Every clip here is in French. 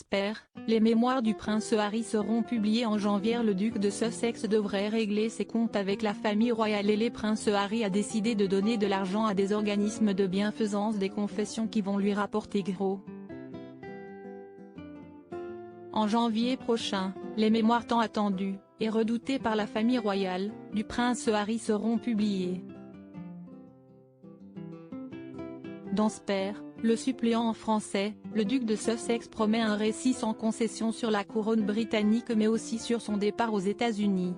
Spare, les mémoires du prince Harry seront publiées en janvier. Le duc de Sussex devrait régler ses comptes avec la famille royale et le prince Harry a décidé de donner de l'argent à des organismes de bienfaisance, des confessions qui vont lui rapporter gros. En janvier prochain, les mémoires tant attendues, et redoutées par la famille royale, du prince Harry seront publiées. Dans Spare, le suppléant en français, le duc de Sussex promet un récit sans concession sur la couronne britannique mais aussi sur son départ aux États-Unis.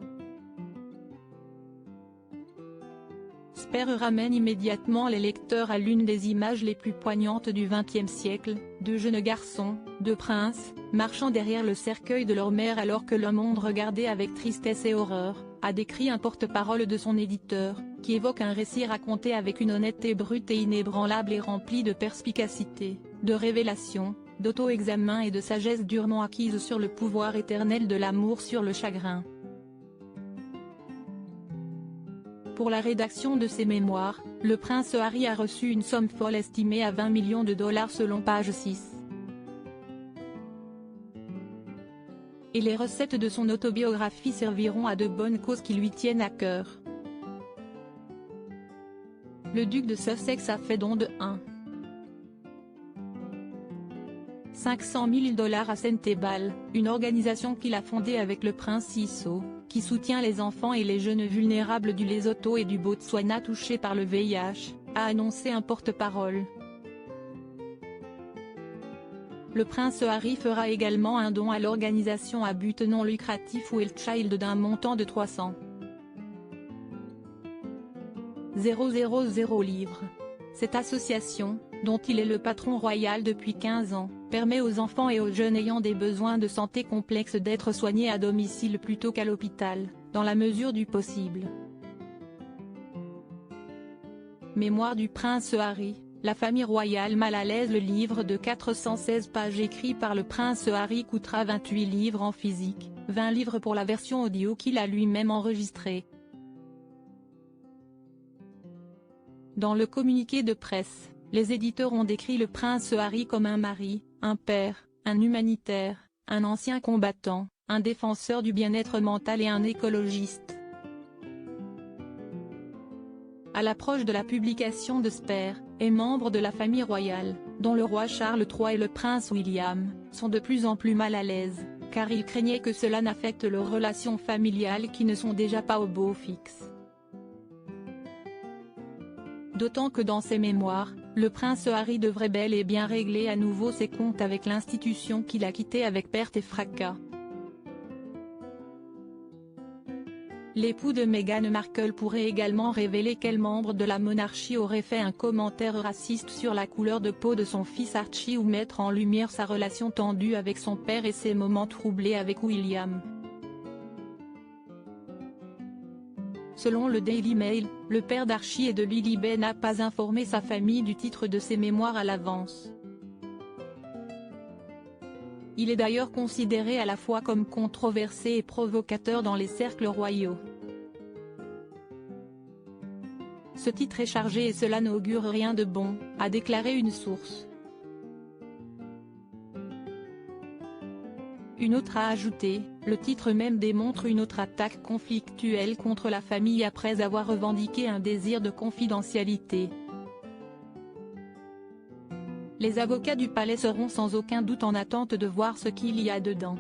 Spare ramène immédiatement les lecteurs à l'une des images les plus poignantes du XXe siècle, deux jeunes garçons, deux princes, marchant derrière le cercueil de leur mère alors que le monde regardait avec tristesse et horreur, a décrit un porte-parole de son éditeur, qui évoque un récit raconté avec une honnêteté brute et inébranlable et rempli de perspicacité, de révélation, d'auto-examen et de sagesse durement acquise sur le pouvoir éternel de l'amour sur le chagrin. Pour la rédaction de ses mémoires, le prince Harry a reçu une somme folle estimée à 20 millions de dollars selon page 6. Et les recettes de son autobiographie serviront à de bonnes causes qui lui tiennent à cœur. Le duc de Sussex a fait don de 500 000 dollars à Sentebale, une organisation qu'il a fondée avec le prince Siso, qui soutient les enfants et les jeunes vulnérables du Lesotho et du Botswana touchés par le VIH, a annoncé un porte-parole. Le prince Harry fera également un don à l'organisation à but non lucratif Well Child d'un montant de 300 000 livres. Cette association, dont il est le patron royal depuis 15 ans, permet aux enfants et aux jeunes ayant des besoins de santé complexes d'être soignés à domicile plutôt qu'à l'hôpital, dans la mesure du possible. Mémoire du prince Harry, la famille royale mal à l'aise. Le livre de 416 pages écrit par le prince Harry coûtera 28 livres en physique, 20 livres pour la version audio qu'il a lui-même enregistrée. Dans le communiqué de presse, les éditeurs ont décrit le prince Harry comme un mari, un père, un humanitaire, un ancien combattant, un défenseur du bien-être mental et un écologiste. À l'approche de la publication de Spare, et membres de la famille royale, dont le roi Charles III et le prince William, sont de plus en plus mal à l'aise, car ils craignaient que cela n'affecte leurs relations familiales qui ne sont déjà pas au beau fixe. D'autant que dans ses mémoires, le prince Harry devrait bel et bien régler à nouveau ses comptes avec l'institution qu'il a quittée avec perte et fracas. L'époux de Meghan Markle pourrait également révéler quel membre de la monarchie aurait fait un commentaire raciste sur la couleur de peau de son fils Archie ou mettre en lumière sa relation tendue avec son père et ses moments troublés avec William. Selon le Daily Mail, le père d'Archie et de Lilibet n'a pas informé sa famille du titre de ses mémoires à l'avance. Il est d'ailleurs considéré à la fois comme controversé et provocateur dans les cercles royaux. Ce titre est chargé et cela n'augure rien de bon, a déclaré une source. Une autre a ajouté, le titre même démontre une autre attaque conflictuelle contre la famille après avoir revendiqué un désir de confidentialité. Les avocats du palais seront sans aucun doute en attente de voir ce qu'il y a dedans.